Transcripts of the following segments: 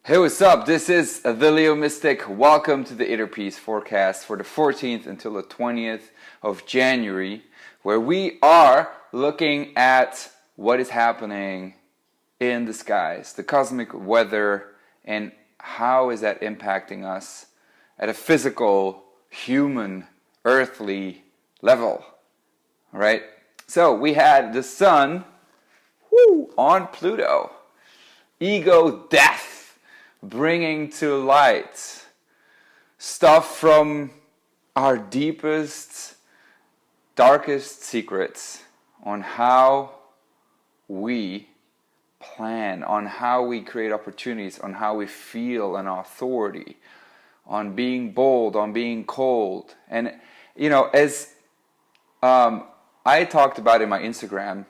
Hey, what's up? This is the Leo Mystic. Welcome to the Inner Peace forecast for the 14th until the 20th of January, where we are looking at what is happening in the skies, the cosmic weather, and how is that impacting us at a physical, human, earthly level. All right? So we had the sun on Pluto. Ego death. Bringing to light stuff from our deepest, darkest secrets on how we plan, on how we create opportunities, on how we feel an authority, on being bold, on being cold. And, you know, as I talked about in my Instagram,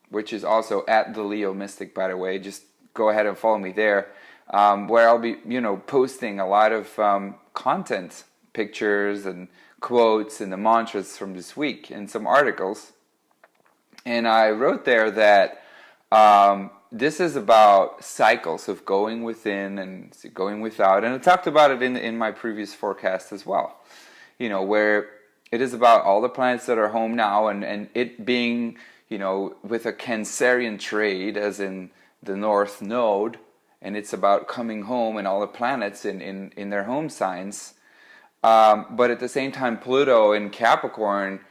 which is also at the Leo Mystic, by the way, just go ahead and follow me there. Where I'll be, posting a lot of content, pictures and quotes and the mantras from this week and some articles. And I wrote there that this is about cycles of going within and going without. And I talked about it in my previous forecast as well, where it is about all the planets that are home now and it being, with a Cancerian trade, as in the North Node. And it's about coming home and all the planets in their home signs. But at the same time, Pluto in Capricorn,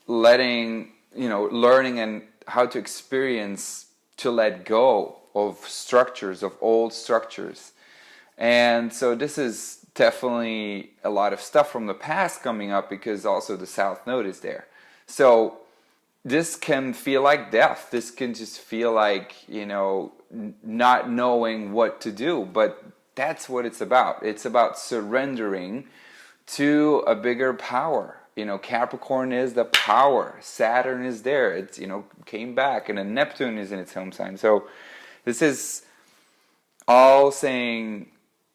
learning and how to experience to let go of structures, of old structures. And so this is definitely a lot of stuff from the past coming up because also the South Node is there. So this can feel like death. This can just feel like, not knowing what to do. But that's what it's about. It's about surrendering to a bigger power. Capricorn is the power. Saturn is there. It's, came back. And then Neptune is in its home sign. So this is all saying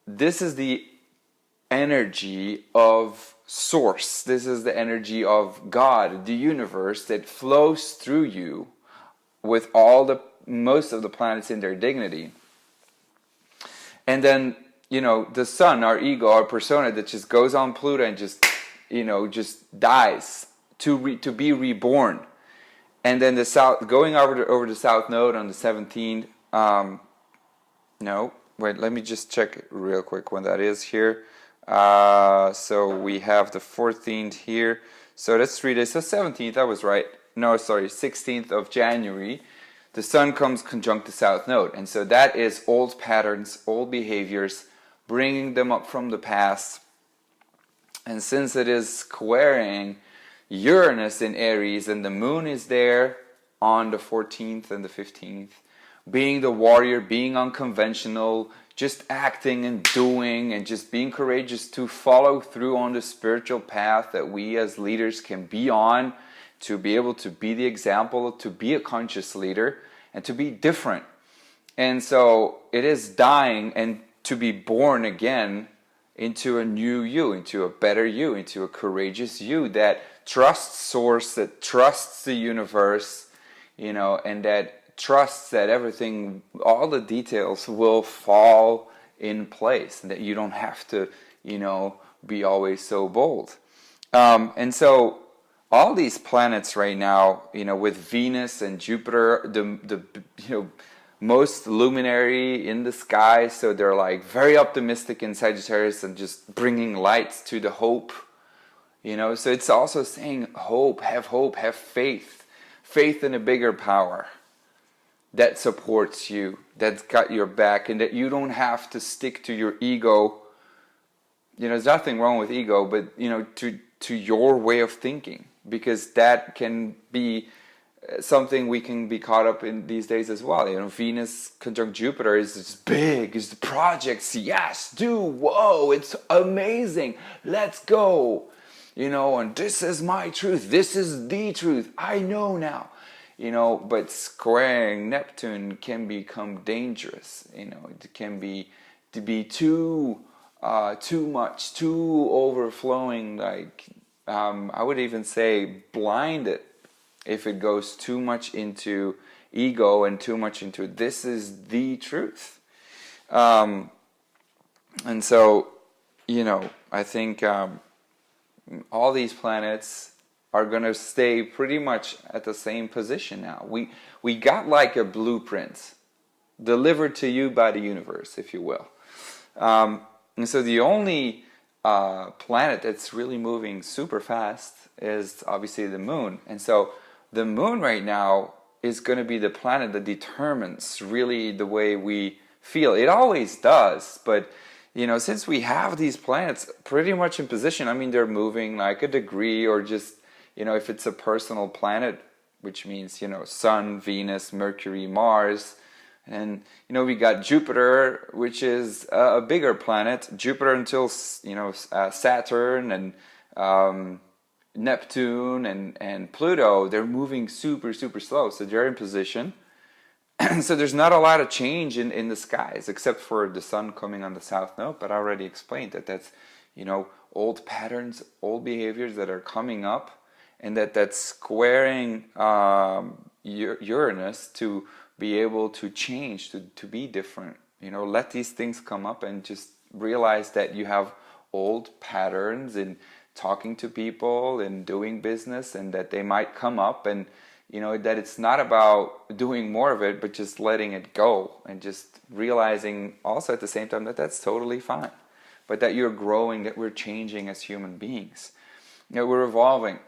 this is the energy of Source. This is the energy of God, the universe that flows through you with most of the planets in their dignity. And then, the sun, our ego, our persona that just goes on Pluto and just dies to be reborn. And then the south, going over the South Node on the 17th. No, wait, let me just check real quick when that is here. So we have the 14th here. So that's 3 days. So 17th, I was right. No, sorry, 16th of January. The sun comes conjunct the South Node. And so that is old patterns, old behaviors, bringing them up from the past. And since it is squaring Uranus in Aries and the moon is there on the 14th and the 15th, being the warrior, being unconventional, just acting and doing and just being courageous to follow through on the spiritual path that we as leaders can be on, to be able to be the example, to be a conscious leader, and to be different. And so it is dying and to be born again into a new you, into a better you, into a courageous you that trusts Source, that trusts the universe, and that trusts that everything, all the details will fall in place, and that you don't have to, be always so bold. And so all these planets right now, with Venus and Jupiter, the most luminary in the sky, so they're like very optimistic in Sagittarius and just bringing lights to the hope, So it's also saying hope, have faith in a bigger power that supports you, that's got your back, and that you don't have to stick to your ego. There's nothing wrong with ego, but to your way of thinking, because that can be something we can be caught up in these days as well. Venus conjunct Jupiter is just big, is the projects, yes, whoa, it's amazing, let's go, and this is my truth, this is the truth, I know now. But squaring Neptune can become dangerous. It can be to be too much, too overflowing. Like I would even say blinded if it goes too much into ego and too much into this is the truth. And so, you know, I think all these planets are going to stay pretty much at the same position now. We got like a blueprint delivered to you by the universe, if you will. And so the only planet that's really moving super fast is obviously the moon. And so the moon right now is going to be the planet that determines really the way we feel. It always does, but you know, since we have these planets pretty much in position, I mean, they're moving like a degree, or just, you know, if it's a personal planet, which means, you know, Sun, Venus, Mercury, Mars. And, you know, we got Jupiter, which is a bigger planet. Jupiter until, you know, Saturn and Neptune and Pluto, they're moving super, super slow. So they're in position. So there's not a lot of change in the skies, except for the sun coming on the south node. But I already explained that that's, you know, old patterns, old behaviors that are coming up, and that's squaring Uranus to be able to change, to be different. You know, let these things come up and just realize that you have old patterns in talking to people and doing business, and that they might come up, and you know, that it's not about doing more of it, but just letting it go, and just realizing also at the same time that that's totally fine, but that you're growing, that we're changing as human beings. You know, we're evolving.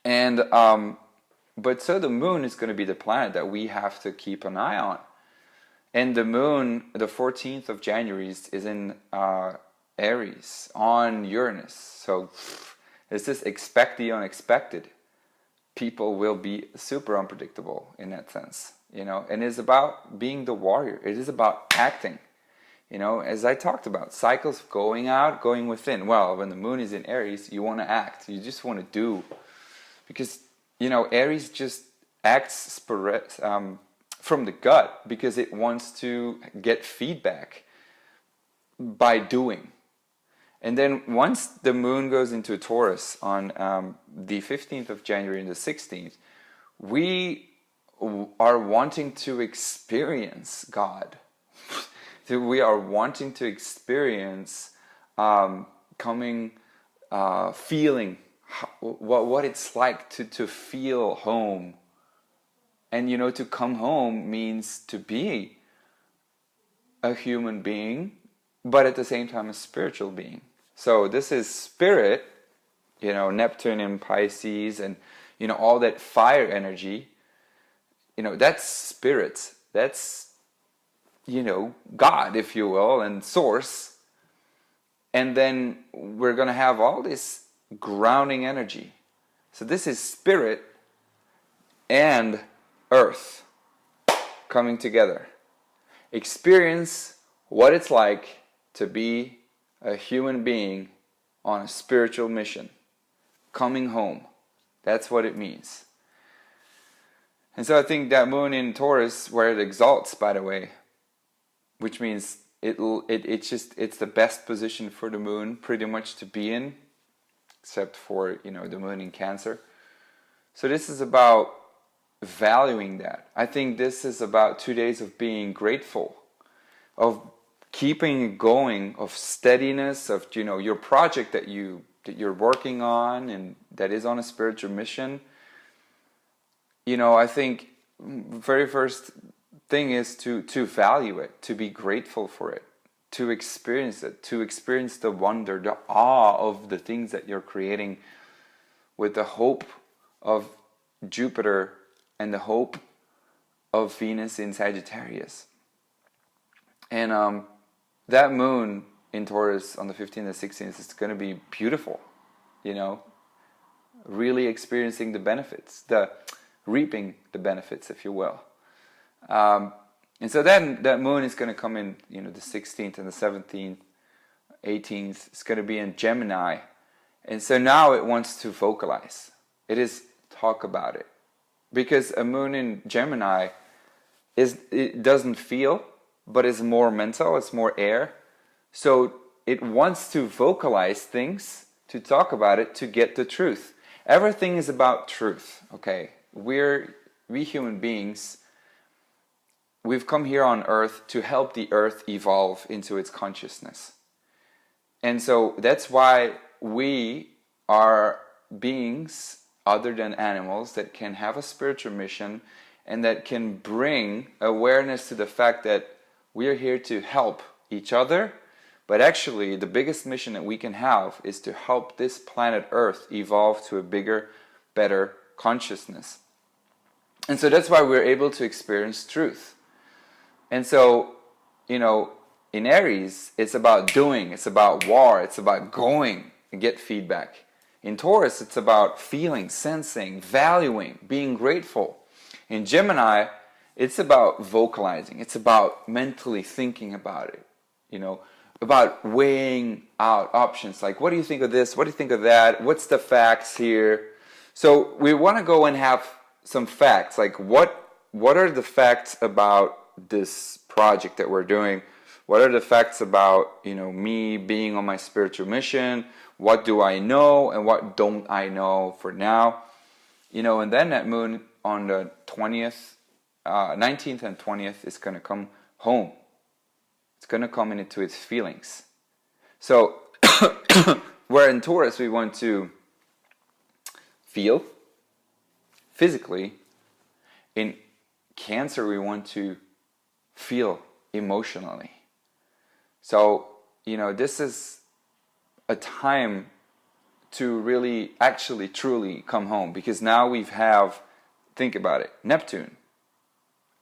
And but so the moon is going to be the planet that we have to keep an eye on. And the moon, the 14th of January, is in Aries on Uranus. So it's just expect the unexpected. People will be super unpredictable in that sense, you know, and it's about being the warrior. It is about acting, you know, as I talked about, cycles going out, going within. Well, when the moon is in Aries, you want to act. You just want to do, because, you know, Aries just acts from the gut, because it wants to get feedback by doing. And then once the moon goes into Taurus on the 15th of January and the 16th, we are wanting to experience God. We are wanting to experience feeling what it's like to feel home. And, you know, to come home means to be a human being, but at the same time a spiritual being. So this is spirit, you know, Neptune and Pisces, and, you know, all that fire energy, you know, that's spirit. That's, you know, God, if you will, and source. And then we're going to have all this grounding energy. So this is spirit and earth coming together. Experience what it's like to be a human being on a spiritual mission, coming home. That's what it means. And so I think that moon in Taurus, where it exalts, by the way, which means it's the best position for the moon pretty much to be in, except for, you know, the moon in Cancer. So this is about valuing that. I think this is about 2 days of being grateful, of keeping it going, of steadiness, of, you know, your project that you're working on and that is on a spiritual mission. You know, I think very first thing is to value it, to be grateful for it, to experience it, to experience the wonder, the awe of the things that you're creating, with the hope of Jupiter and the hope of Venus in Sagittarius. And that moon in Taurus on the 15th and 16th is going to be beautiful, you know, really experiencing the benefits, reaping the benefits, if you will. And so then that moon is going to come in, you know, the 16th and the 17th, 18th. It's going to be in Gemini. And so now it wants to vocalize. It is talk about it. Because a moon in Gemini, it doesn't feel, but it's more mental, it's more air. So it wants to vocalize things, to talk about it, to get the truth. Everything is about truth, okay? We human beings, we've come here on Earth to help the Earth evolve into its consciousness. And so that's why we are beings other than animals that can have a spiritual mission and that can bring awareness to the fact that we are here to help each other. But actually, the biggest mission that we can have is to help this planet Earth evolve to a bigger, better consciousness. And so that's why we're able to experience truth. And so, you know, in Aries, it's about doing, it's about war, it's about going and get feedback. In Taurus, it's about feeling, sensing, valuing, being grateful. In Gemini, it's about vocalizing, it's about mentally thinking about it, you know, about weighing out options, like what do you think of this, what do you think of that, what's the facts here. So we want to go and have some facts, like what are the facts about this project that we're doing? What are the facts about, you know, me being on my spiritual mission? What do I know and what don't I know for now? You know, and then that moon on the 20th, 19th and 20th is going to come home. It's going to come into its feelings. So, where in Taurus we want to feel physically, in Cancer we want to feel emotionally. So, you know, this is a time to really, actually, truly come home, because now we have, think about it, Neptune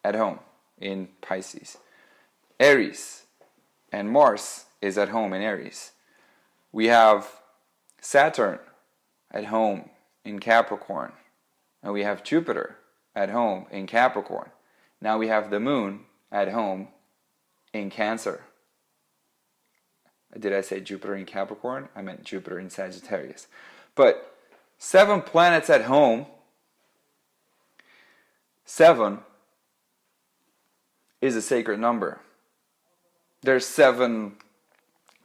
at home in Pisces, Aries, and Mars is at home in Aries. We have Saturn at home in Capricorn, and we have Jupiter at home in Capricorn. Now we have the moon at home in Cancer. Did I say Jupiter in Capricorn? I meant Jupiter in Sagittarius. But 7 planets at home, 7 is a sacred number. There's 7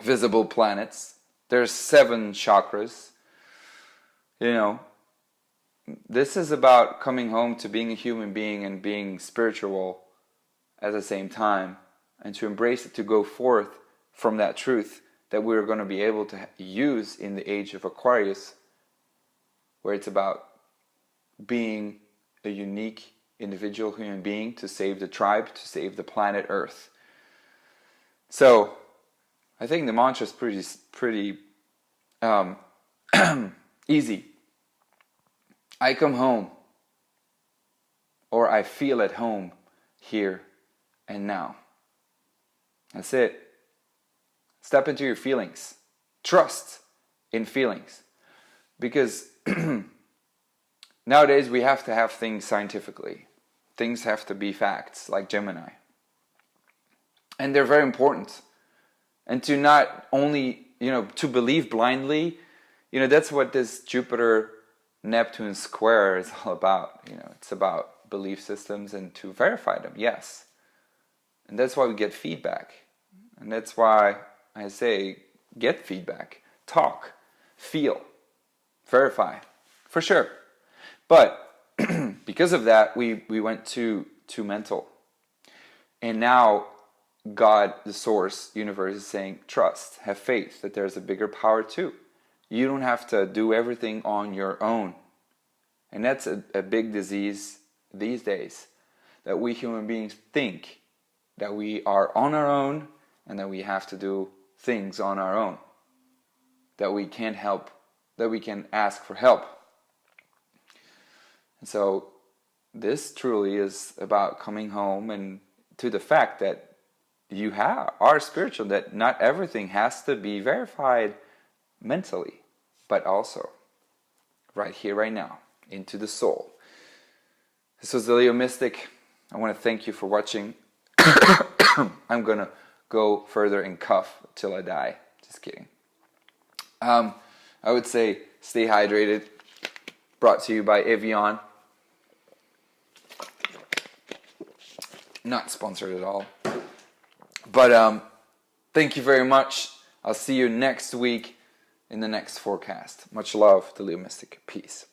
visible planets. There's 7 chakras. You know, this is about coming home to being a human being and being spiritual at the same time, and to embrace it, to go forth from that truth that we're going to be able to use in the age of Aquarius, where it's about being a unique individual human being to save the tribe, to save the planet Earth. So I think the mantra is pretty easy. I come home, or I feel at home here and now. That's it. Step into your feelings. Trust in feelings. Because nowadays we have to have things scientifically. Things have to be facts, like Gemini. And they're very important. And to not only, you know, to believe blindly, you know, that's what this Jupiter-Neptune square is all about. You know, it's about belief systems and to verify them, yes. And that's why we get feedback. And that's why I say, get feedback, talk, feel, verify, for sure. But because of that, we went too mental. And now God, the source, universe is saying, trust, have faith that there's a bigger power too. You don't have to do everything on your own. And that's a big disease these days, that we human beings think that we are on our own and that we have to do things on our own, that we can't help, that we can ask for help. And so this truly is about coming home and to the fact that you are spiritual, that not everything has to be verified mentally, but also right here, right now, into the soul. This was the Leo Mystic. I want to thank you for watching. I'm going to go further and cough till I die. Just kidding. I would say stay hydrated. Brought to you by Evian. Not sponsored at all. But thank you very much. I'll see you next week in the next forecast. Much love, the Leo Mystic. Peace.